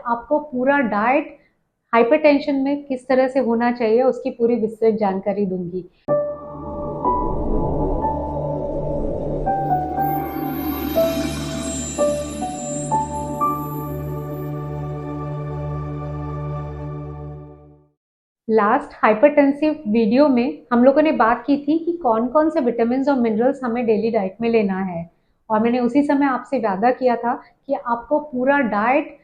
आपको पूरा diet hypertension में किस तरह से होना चाहिए उसकी पूरी विस्तृत जानकारी दूंगी। लास्ट हाइपरटेंसिव वीडियो में हम लोगों ने बात की थी कि कौन कौन से विटामिन और मिनरल्स हमें डेली डाइट में लेना है, और मैंने उसी समय आपसे वादा किया था कि आपको पूरा डाइट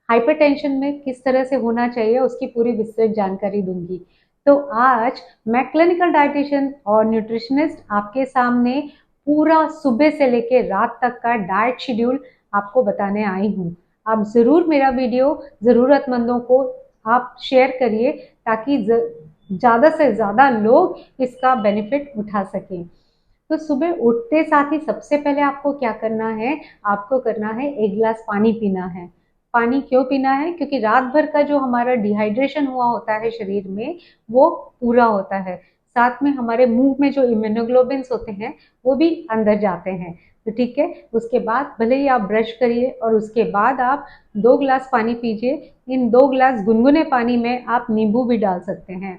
हाइपरटेंशन में किस तरह से होना चाहिए उसकी पूरी विस्तृत जानकारी दूंगी। तो आज मैं क्लिनिकल डाइटिशियन और न्यूट्रिशनिस्ट आपके सामने पूरा सुबह से लेकर रात तक का डाइट शेड्यूल आपको बताने आई हूँ। आप ज़रूर मेरा वीडियो ज़रूरतमंदों को आप शेयर करिए ताकि ज़्यादा से ज़्यादा लोग इसका बेनिफिट उठा सकें। तो सुबह उठते साथ ही सबसे पहले आपको क्या करना है, आपको करना है 1 गिलास पानी पीना है। पानी क्यों पीना है? क्योंकि रात भर का जो हमारा डिहाइड्रेशन हुआ होता है शरीर में वो पूरा होता है। साथ में हमारे मुंह में जो इम्यूनोग्लोबिन्स होते हैं वो भी अंदर जाते हैं। तो ठीक है, उसके बाद भले ही आप ब्रश करिए और उसके बाद आप 2 गिलास पानी पीजिए। इन 2 गिलास गुनगुने पानी में आप नींबू भी डाल सकते हैं।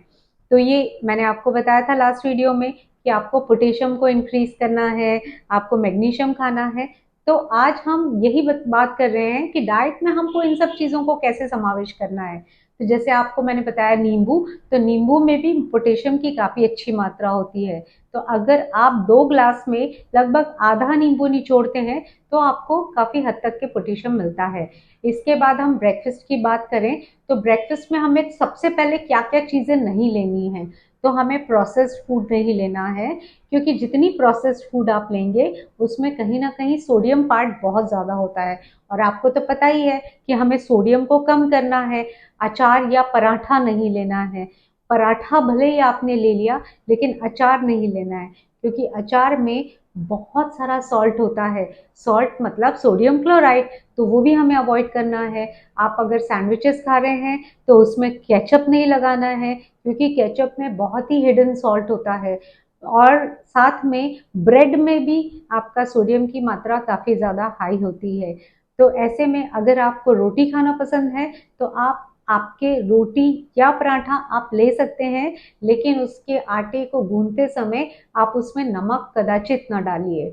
तो ये मैंने आपको बताया था लास्ट वीडियो में कि आपको पोटेशियम को इंक्रीज करना है, आपको मैग्नीशियम खाना है। तो आज हम यही बात कर रहे हैं कि डाइट में हमको इन सब चीज़ों को कैसे समावेश करना है। तो जैसे आपको मैंने बताया नींबू, तो नींबू में भी पोटेशियम की काफ़ी अच्छी मात्रा होती है। तो अगर आप 2 ग्लास में लगभग आधा नींबू निचोड़ते हैं तो आपको काफ़ी हद तक के पोटेशियम मिलता है। इसके बाद हम ब्रेकफास्ट की बात करें तो ब्रेकफास्ट में हमें सबसे पहले क्या-क्या चीज़ें नहीं लेनी है। तो हमें प्रोसेस्ड फूड नहीं लेना है, क्योंकि जितनी प्रोसेस्ड फूड आप लेंगे उसमें कहीं ना कहीं सोडियम पार्ट बहुत ज़्यादा होता है, और आपको तो पता ही है कि हमें सोडियम को कम करना है। अचार या पराठा नहीं लेना है। पराठा भले ही आपने ले लिया लेकिन अचार नहीं लेना है, क्योंकि अचार में बहुत सारा सॉल्ट होता है। सॉल्ट मतलब सोडियम क्लोराइड, तो वो भी हमें अवॉइड करना है। आप अगर सैंडविचेस खा रहे हैं तो उसमें केचप नहीं लगाना है, क्योंकि केचप में बहुत ही हिडन सॉल्ट होता है। और साथ में ब्रेड में भी आपका सोडियम की मात्रा काफ़ी ज़्यादा हाई होती है। तो ऐसे में अगर आपको रोटी खाना पसंद है तो आप आपके रोटी या पराठा आप ले सकते हैं, लेकिन उसके आटे को गूंथते समय आप उसमें नमक कदाचित ना डालिए।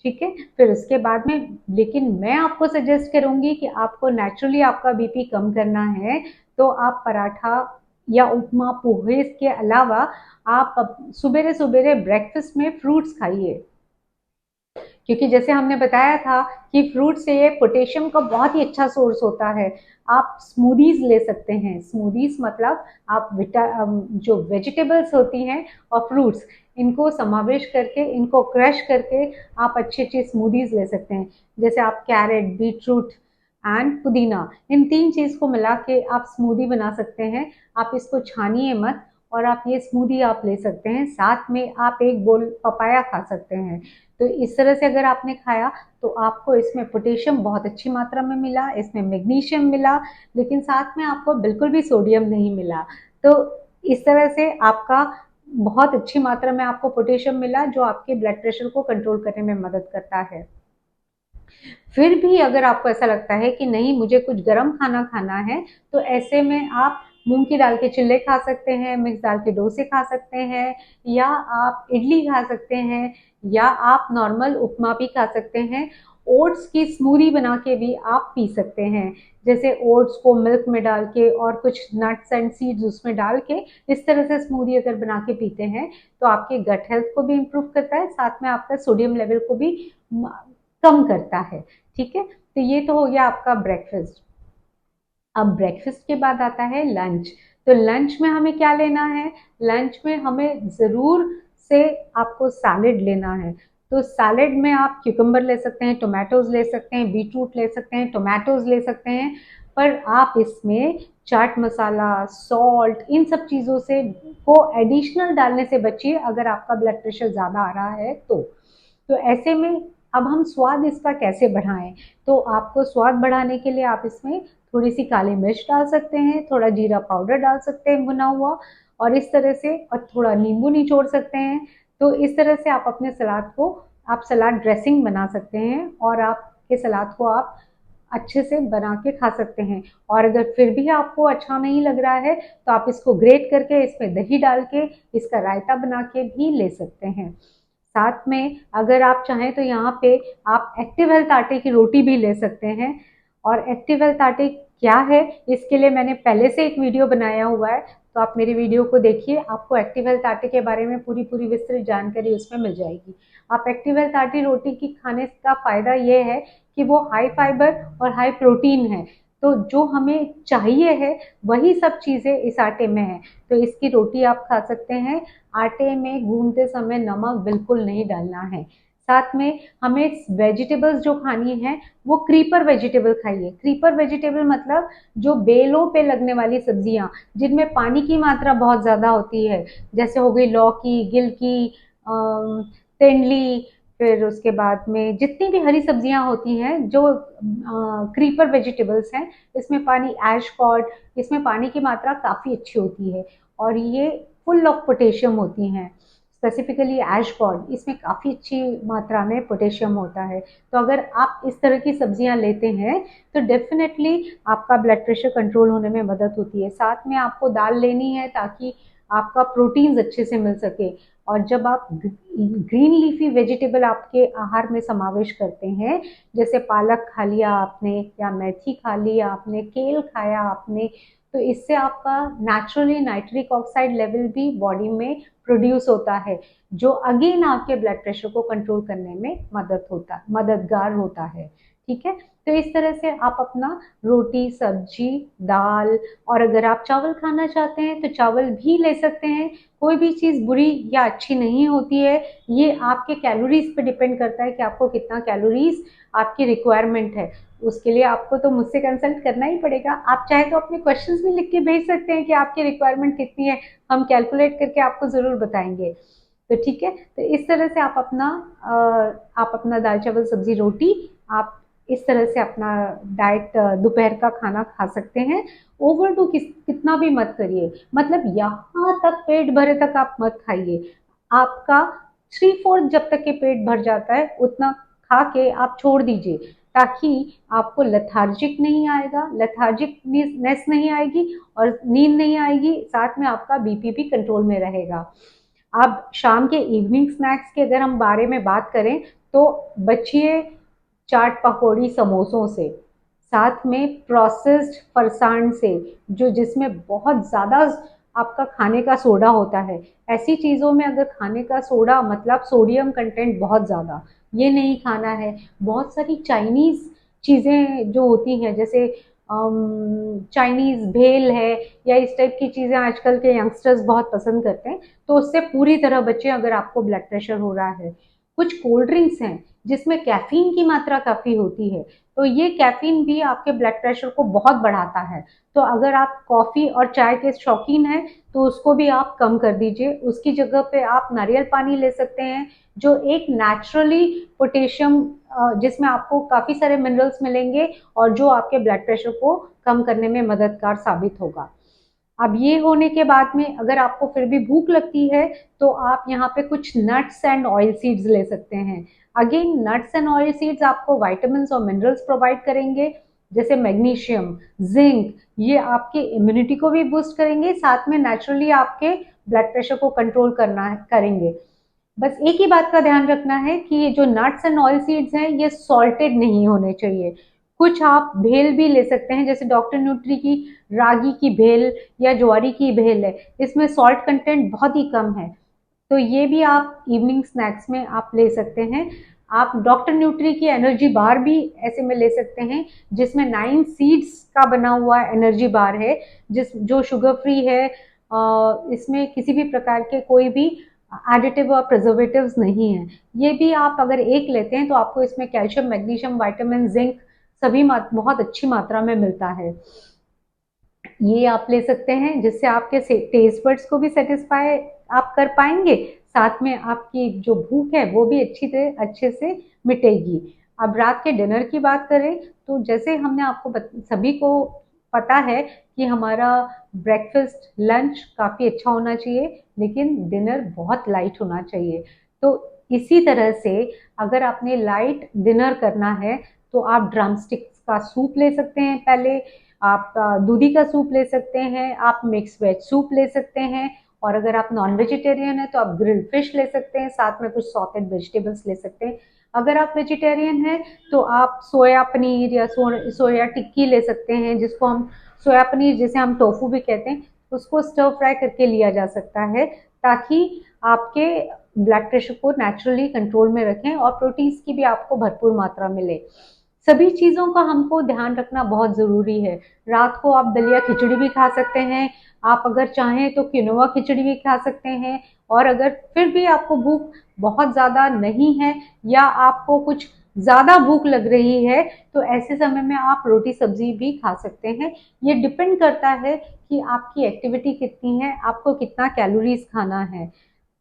ठीक है, फिर उसके बाद में, लेकिन मैं आपको सजेस्ट करूंगी कि आपको नेचुरली आपका बीपी कम करना है तो आप पराठा या उपमा पोहे के अलावा आप सुबेरे सुबेरे ब्रेकफास्ट में फ्रूट्स खाइए, क्योंकि जैसे हमने बताया था कि फ्रूट से ये पोटेशियम का बहुत ही अच्छा सोर्स होता है। आप स्मूदीज ले सकते हैं। स्मूदीज मतलब आप जो वेजिटेबल्स होती हैं और फ्रूट्स, इनको समावेश करके, इनको क्रश करके आप अच्छी अच्छी स्मूदीज ले सकते हैं। जैसे आप कैरेट, बीटरूट एंड पुदीना, इन 3 चीज़ को मिला के आप स्मूदी बना सकते हैं। आप इसको छानिए मत और आप ये स्मूदी आप ले सकते हैं। साथ में आप 1 बोल पपाया खा सकते हैं। तो इस तरह से अगर आपने खाया तो आपको इसमें पोटेशियम बहुत अच्छी मात्रा में मिला, इसमें मैग्नीशियम मिला, लेकिन साथ में आपको बिल्कुल भी सोडियम नहीं मिला। तो इस तरह से आपका बहुत अच्छी मात्रा में आपको पोटेशियम मिला, जो आपके ब्लड प्रेशर को कंट्रोल करने में मदद करता है। फिर भी अगर आपको ऐसा लगता है कि नहीं मुझे कुछ गर्म खाना खाना है, तो ऐसे में आप मूंग की दाल के चिल्ले खा सकते हैं, मिक्स दाल के डोसे खा सकते हैं, या आप इडली खा सकते हैं, या आप नॉर्मल उपमा भी खा सकते हैं। ओट्स की स्मूदी बना के भी आप पी सकते हैं। जैसे ओट्स को मिल्क में डाल के और कुछ नट्स एंड सीड्स उसमें डाल के इस तरह से स्मूदी अगर बना के पीते हैं तो आपके गट हेल्थ को भी इम्प्रूव करता है, साथ में आपका सोडियम लेवल को भी कम करता है। ठीक है, तो ये तो हो गया आपका ब्रेकफास्ट। अब ब्रेकफास्ट के बाद आता है लंच। तो लंच में हमें क्या लेना है? लंच में हमें ज़रूर से आपको सैलेड लेना है। तो सैलेड में आप क्यूकम्बर ले सकते हैं, टोमेटोज ले सकते हैं, बीटरूट ले सकते हैं, टोमेटोज ले सकते हैं, पर आप इसमें चाट मसाला, सॉल्ट, इन सब चीज़ों से को एडिशनल डालने से बचिए अगर आपका ब्लड प्रेशर ज़्यादा आ रहा है तो ऐसे में अब हम स्वाद इसका कैसे बढ़ाएं? तो आपको स्वाद बढ़ाने के लिए आप इसमें थोड़ी सी काली मिर्च डाल सकते हैं, थोड़ा जीरा पाउडर डाल सकते हैं भुना हुआ, और इस तरह से, और थोड़ा नींबू निचोड़ सकते हैं। तो इस तरह से आप अपने सलाद को, आप सलाद ड्रेसिंग बना सकते हैं और आपके सलाद को आप अच्छे से बना के खा सकते हैं। और अगर फिर भी आपको अच्छा नहीं लग रहा है तो आप इसको ग्रेट करके इसमें दही डाल के इसका रायता बना के भी ले सकते हैं। साथ में अगर आप चाहें तो यहाँ पे आप एक्टिव हेल्थ आटे की रोटी भी ले सकते हैं। और एक्टिव हेल्थ आटे क्या है, इसके लिए मैंने पहले से एक वीडियो बनाया हुआ है, तो आप मेरी वीडियो को देखिए, आपको एक्टिव हेल्थ आटे के बारे में पूरी पूरी विस्तृत जानकारी उसमें मिल जाएगी। आप एक्टिव हेल्थ आटे रोटी की खाने का फ़ायदा ये है कि वो हाई फाइबर और हाई प्रोटीन है, तो जो हमें चाहिए है वही सब चीज़ें इस आटे में है। तो इसकी रोटी आप खा सकते हैं। आटे में गूंदते समय नमक बिल्कुल नहीं डालना है। साथ में हमें वेजिटेबल्स जो खानी है वो क्रीपर वेजिटेबल खाइए। क्रीपर वेजिटेबल मतलब जो बेलों पे लगने वाली सब्जियां जिनमें पानी की मात्रा बहुत ज़्यादा होती है, जैसे हो गई लौकी, गिलकी, तेंडली, फिर उसके बाद में जितनी भी हरी सब्जियां होती हैं जो क्रीपर वेजिटेबल्स हैं, इसमें पानी, ऐश कॉर्ड, इसमें पानी की मात्रा काफ़ी अच्छी होती है और ये फुल ऑफ पोटेशियम होती हैं। स्पेसिफिकली ऐश कॉर्ड, इसमें काफ़ी अच्छी मात्रा में पोटेशियम होता है। तो अगर आप इस तरह की सब्जियां लेते हैं तो डेफिनेटली आपका ब्लड प्रेशर कंट्रोल होने में मदद होती है। साथ में आपको दाल लेनी है ताकि आपका प्रोटीन्स अच्छे से मिल सके। और जब आप ग्रीन लीफी वेजिटेबल आपके आहार में समावेश करते हैं, जैसे पालक खा लिया आपने या मेथी खा लिया आपने, केल खाया आपने, तो इससे आपका नेचुरली नाइट्रिक ऑक्साइड लेवल भी बॉडी में प्रोड्यूस होता है, जो अगेन आपके ब्लड प्रेशर को कंट्रोल करने में मददगार होता है। ठीक है, तो इस तरह से आप अपना रोटी, सब्जी, दाल, और अगर आप चावल खाना चाहते हैं तो चावल भी ले सकते हैं। कोई भी चीज़ बुरी या अच्छी नहीं होती है, ये आपके कैलोरीज पे डिपेंड करता है कि आपको कितना कैलोरीज आपकी रिक्वायरमेंट है। उसके लिए आपको तो मुझसे कंसल्ट करना ही पड़ेगा। आप चाहे तो अपने क्वेश्चंस भी लिख के भेज सकते हैं कि आपकी रिक्वायरमेंट कितनी है, हम कैलकुलेट करके आपको ज़रूर बताएंगे। तो ठीक है, तो इस तरह से आप अपना दाल चावल सब्जी रोटी, आप इस तरह से अपना डाइट दोपहर का खाना खा सकते हैं। ओवर डू कितना भी मत करिए, मतलब यहाँ तक पेट भरे तक आप मत खाइए। आपका 3/4 जब तक के पेट भर जाता है उतना खा के आप छोड़ दीजिए, ताकि आपको लेथार्जिक नहीं आएगा, लेथार्जिकनेस नहीं आएगी और नींद नहीं आएगी, साथ में आपका बीपी भी कंट्रोल में रहेगा। अब शाम के इवनिंग स्नैक्स के अगर हम बारे में बात करें तो बचिए चाट पकौड़ी समोसों से, साथ में प्रोसेस्ड फरसान से, जो जिसमें बहुत ज़्यादा आपका खाने का सोडा होता है। ऐसी चीज़ों में अगर खाने का सोडा मतलब सोडियम कंटेंट बहुत ज़्यादा, ये नहीं खाना है। बहुत सारी चाइनीज़ चीज़ें जो होती हैं, जैसे चाइनीज़ भेल है या इस टाइप की चीज़ें आजकल के यंगस्टर्स बहुत पसंद करते हैं, तो उससे पूरी तरह बचें अगर आपको ब्लड प्रेशर हो रहा है। कुछ कोल्ड ड्रिंक्स हैं जिसमें कैफीन की मात्रा काफ़ी होती है, तो ये कैफीन भी आपके ब्लड प्रेशर को बहुत बढ़ाता है। तो अगर आप कॉफ़ी और चाय के शौकीन हैं तो उसको भी आप कम कर दीजिए। उसकी जगह पे आप नारियल पानी ले सकते हैं, जो एक नेचुरली पोटेशियम, जिसमें आपको काफ़ी सारे मिनरल्स मिलेंगे और जो आपके ब्लड प्रेशर को कम करने में मददगार साबित होगा। अब ये होने के बाद में अगर आपको फिर भी भूख लगती है तो आप यहाँ पे कुछ नट्स एंड ऑयल सीड्स ले सकते हैं। Again nuts and oil seeds आपको वाइटामिन्स और मिनरल्स प्रोवाइड करेंगे, जैसे मैग्नीशियम, जिंक, ये आपके इम्यूनिटी को भी बूस्ट करेंगे, साथ में नेचुरली आपके ब्लड प्रेशर को कंट्रोल करेंगे। बस एक ही बात का ध्यान रखना है कि ये जो नट्स एंड ऑयल सीड्स हैं ये सॉल्टेड नहीं होने चाहिए। कुछ आप भेल भी ले सकते हैं, जैसे डॉक्टर न्यूट्री की रागी की भेल या ज्वारी की भेल है, इसमें सॉल्ट कंटेंट बहुत ही कम है, तो ये भी आप इवनिंग स्नैक्स में आप ले सकते हैं। आप डॉक्टर न्यूट्री की एनर्जी बार भी ऐसे में ले सकते हैं, जिसमें 9 सीड्स का बना हुआ एनर्जी बार है, जो शुगर फ्री है। इसमें किसी भी प्रकार के कोई भी एडिटिव और प्रिजर्वेटिव्स नहीं है। ये भी आप अगर एक लेते हैं तो आपको इसमें कैल्शियम, मैग्नीशियम, विटामिन, जिंक सभी बहुत अच्छी मात्रा में मिलता है। ये आप ले सकते हैं, जिससे आपके टेस्ट बड्स को भी सेटिस्फाई आप कर पाएंगे, साथ में आपकी जो भूख है वो भी अच्छे से मिटेगी। अब रात के डिनर की बात करें तो जैसे हमने आपको सभी को पता है कि हमारा ब्रेकफास्ट, लंच काफ़ी अच्छा होना चाहिए, लेकिन डिनर बहुत लाइट होना चाहिए। तो इसी तरह से अगर आपने लाइट डिनर करना है तो आप ड्रम स्टिक्स का सूप ले सकते हैं पहले, आप दूधी का सूप ले सकते हैं, आप मिक्स वेज सूप ले सकते हैं, और अगर आप नॉन वेजिटेरियन हैं तो आप ग्रिल्ड फिश ले सकते हैं, साथ में कुछ सॉटेड वेजिटेबल्स ले सकते हैं। अगर आप वेजिटेरियन हैं तो आप सोया पनीर या सोया टिक्की ले सकते हैं, जिसको हम सोया पनीर, जिसे हम टोफू भी कहते हैं, उसको स्टर फ्राई करके लिया जा सकता है, ताकि आपके ब्लड प्रेशर को नेचुरली कंट्रोल में रखें और प्रोटीन्स की भी आपको भरपूर मात्रा मिले। सभी चीज़ों का हमको ध्यान रखना बहुत ज़रूरी है। रात को आप दलिया खिचड़ी भी खा सकते हैं, आप अगर चाहें तो क्विनोआ खिचड़ी भी खा सकते हैं, और अगर फिर भी आपको भूख बहुत ज़्यादा नहीं है या आपको कुछ ज़्यादा भूख लग रही है, तो ऐसे समय में आप रोटी सब्जी भी खा सकते हैं। ये डिपेंड करता है कि आपकी एक्टिविटी कितनी है, आपको कितना कैलोरीज खाना है।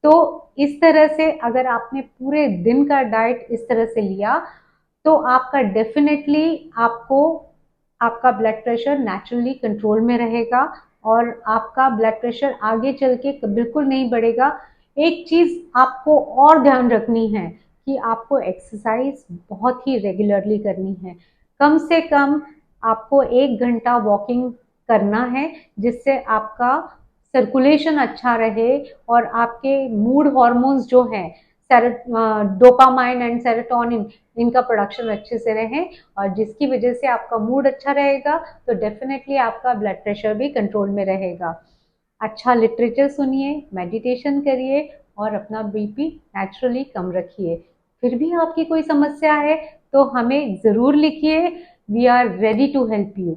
तो इस तरह से अगर आपने पूरे दिन का डाइट इस तरह से लिया, तो आपका डेफिनेटली आपको आपका ब्लड प्रेशर नेचुरली कंट्रोल में रहेगा और आपका ब्लड प्रेशर आगे चल के बिल्कुल नहीं बढ़ेगा। एक चीज़ आपको और ध्यान रखनी है कि आपको एक्सरसाइज बहुत ही रेगुलरली करनी है। कम से कम आपको 1 घंटा वॉकिंग करना है, जिससे आपका सर्कुलेशन अच्छा रहे और आपके मूड हार्मोन्स जो हैं, डोपामाइन एंड सेरोटोनिन, इनका प्रोडक्शन अच्छे से रहे, और जिसकी वजह से आपका मूड अच्छा रहेगा तो डेफिनेटली आपका ब्लड प्रेशर भी कंट्रोल में रहेगा। अच्छा लिटरेचर सुनिए, मेडिटेशन करिए और अपना बीपी नेचुरली कम रखिए। फिर भी आपकी कोई समस्या है तो हमें ज़रूर लिखिए, we are ready to help you.